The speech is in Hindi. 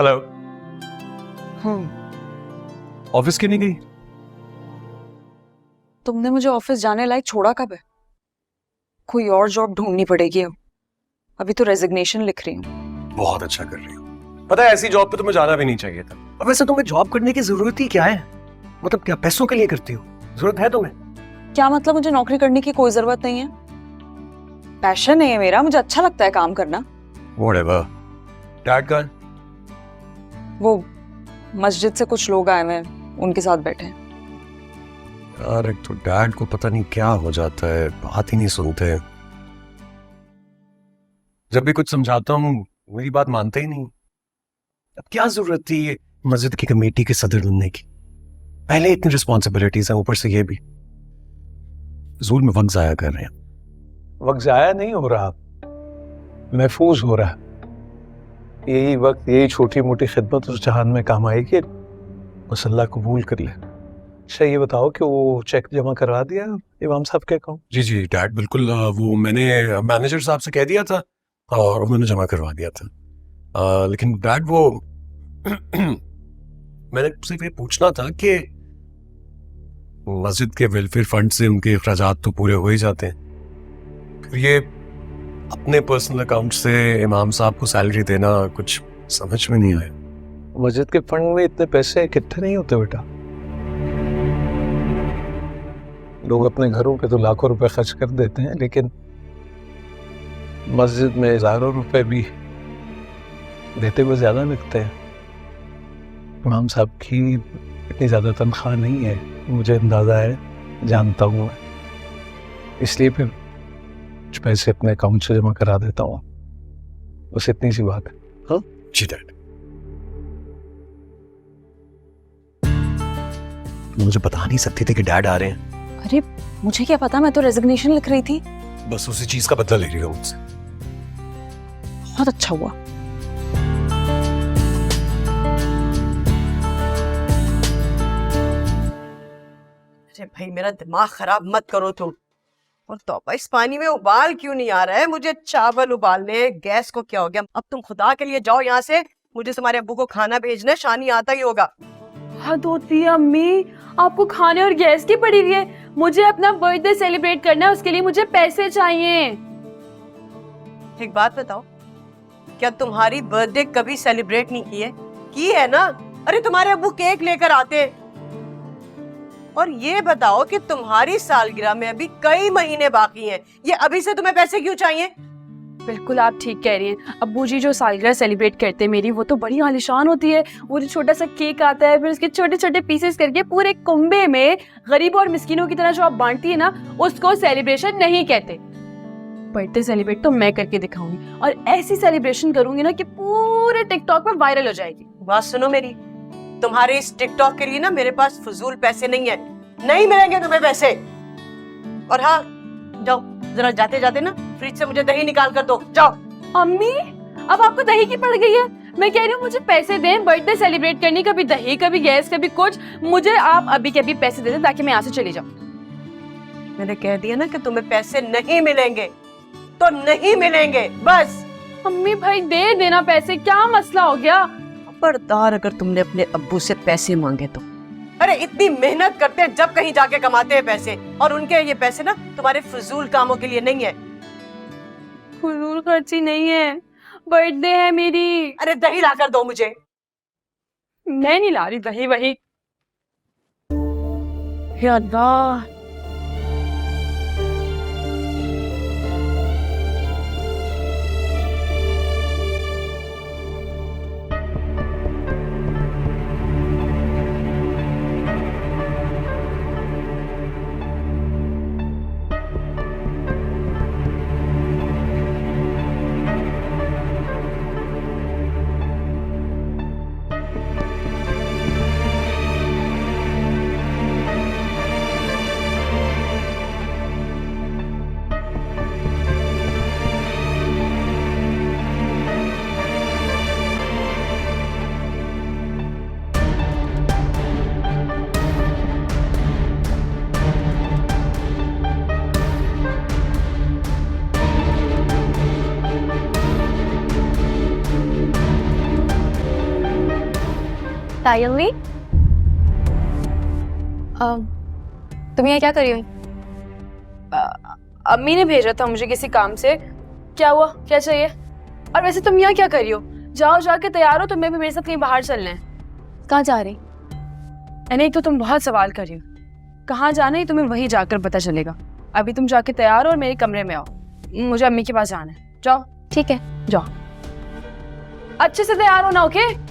हेलो। ऑफिस क्यों नहीं गई? तुमने मुझे ऑफिस जाने लायक छोड़ा कब है? कोई और जॉब ढूंढनी पड़ेगी अब। अभी तो रेजिग्नेशन लिख रही हूँ। बहुत अच्छा कर रही हो। पता है ऐसी जॉब पे तुम्हें जाना भी नहीं चाहिए था। अब वैसे तुम्हें जॉब करने की जरूरत ही क्या है? मतलब क्या पैसों के लिए करती हो? जरूरत है तुम्हें? क्या मतलब मुझे नौकरी करने की कोई जरूरत नहीं है? पैशन है मेरा, मुझे अच्छा लगता है काम करना। Whatever. डैड का वो मस्जिद से कुछ लोग आए हुए हैं, उनके साथ बैठे हैं। यार एक तो डैड को पता नहीं क्या हो जाता है, बात ही नहीं सुनते। जब भी कुछ समझाता हूँ मेरी बात मानते ही नहीं। अब क्या जरूरत थी ये मस्जिद की कमेटी के सदर बनने की? पहले इतनी रिस्पॉन्सिबिलिटीज हैं, ऊपर से ये भी फजूल में वक्त जाया कर रहे हैं। वक्त जाया नहीं हो रहा, महफूज हो रहा। यही वक्त यही छोटी मोटी खिदमत उस जहान में काम आएगी, बस अल्लाह कबूल कर ले। अच्छा ये बताओ कि वो चेक जमा करवा दिया इमाम साहब के अकाउंट? जी जी डैड बिल्कुल, वो मैंने मैनेजर साहब से कह दिया था और उन्होंने जमा करवा दिया था। लेकिन डैड वो मैंने सिर्फ ये पूछना था कि मस्जिद के वेलफेयर फंड से उनके अखराजात तो पूरे हो ही जाते हैं, फिर ये अपने पर्सनल अकाउंट से इमाम साहब को सैलरी देना कुछ समझ में नहीं आया। मस्जिद के फंड में इतने पैसे इकट्ठे नहीं होते बेटा। लोग अपने घरों पे तो लाखों रुपए खर्च कर देते हैं, लेकिन मस्जिद में हजारों रुपए भी देते हुए ज्यादा लगते हैं। इमाम साहब की इतनी ज्यादा तनख्वाह नहीं है, मुझे अंदाजा है, जानता हूँ मैं, इसलिए फिर कुछ पैसे अपने अकाउंट से जमा करा देता हूँ। बस इतनी सी बात है। हाँ जी डैड। मुझे बता नहीं सकती थी कि डैड आ रहे हैं। अरे मुझे क्या पता, मैं तो रेजिग्नेशन लिख रही थी। बस उसी चीज का बदला ले रही हो मुझसे। बहुत अच्छा हुआ। अरे भाई मेरा दिमाग खराब मत करो तुम। और तौबा, इस पानी में उबाल क्यों नहीं आ रहा है? मुझे चावल उबालने, गैस को क्या हो गया? अब तुम खुदा के लिए जाओ यहाँ से, मुझे तुम्हारे अब्बू को खाना भेजना है, शानी आता ही होगा। हद होती है अम्मी, आपको खाने और गैस की पड़ी हुई है। मुझे अपना बर्थडे सेलिब्रेट करना है, उसके लिए मुझे पैसे चाहिए। एक बात बताओ, क्या तुम्हारी बर्थडे कभी सेलिब्रेट नहीं की है ना? अरे तुम्हारे अब्बू केक लेकर आते। और ये बताओ कि तुम्हारी सालगिरह में अभी कई महीने बाकी हैं, ये अभी से तुम्हें पैसे क्यों चाहिए? बिल्कुल आप ठीक कह रही हैं। अब्बू जी जो सालगिरह सेलिब्रेट करते हैं मेरी, वो तो बड़ी आलिशान होती है। वो जो छोटा सा केक आता है, फिर उसके छोटे छोटे पीसेस करके पूरे कुंबे में गरीबों और मिस्किनों की तरह जो आप बांटती है ना, उसको सेलिब्रेशन नहीं कहते। बर्थडे सेलिब्रेट तो मैं करके दिखाऊंगी, और ऐसी सेलिब्रेशन करूंगी ना कि पूरे टिकटॉक पर वायरल हो जाएगी। बात सुनो मेरी, तुम्हारे इस टिकटॉक के लिए ना मेरे पास फजूल पैसे नहीं है, नहीं मिलेंगे तुम्हें पैसे। और हाँ, जाओ जरा जाते जाते ना फ्रिज से मुझे दही निकाल कर दो, जाओ। अम्मी अब आपको दही की पड़ गई है? मैं कह रही हूँ मुझे पैसे दें बर्थडे सेलिब्रेट करने, कभी दही कभी गैस कभी कुछ। मुझे आप अभी के अभी पैसे दे दें ताकि मैं यहाँ से चली जाऊँ। मैंने कह दिया ना कि तुम्हें पैसे नहीं मिलेंगे तो नहीं मिलेंगे, बस। अम्मी भाई दे देना पैसे, क्या मसला हो गया? खबरदार अगर तुमने अपने अब्बू से पैसे मांगे तो। अरे इतनी मेहनत करते हैं जब कहीं जाके कमाते हैं पैसे, और उनके ये पैसे ना तुम्हारे फजूल कामों के लिए नहीं है। फजूल खर्ची नहीं है, बर्थडे है मेरी। अरे दही लाकर दो मुझे। मैं नहीं ला रही दही वही। या अल्लाह, तायम्मी, तुम यहाँ क्या कर रही हो? अम्मी ने भेजा था मुझे किसी काम से। क्या हुआ, क्या चाहिए? और वैसे तुम यहाँ क्या कर रही हो? जाओ जाके तैयार हो, तुम्हें भी मेरे साथ कहीं बाहर चलना है। कहाँ जा रही? नहीं, एक तो तुम बहुत सवाल कर रही हो, कहाँ जाना है तुम्हें वहीं जाकर पता चलेगा। अभी तुम जाके तैयार हो और मेरे कमरे में आओ, मुझे अम्मी के पास जाना है। जाओ। ठीक है, जाओ। अच्छे से तैयार होना, ओके?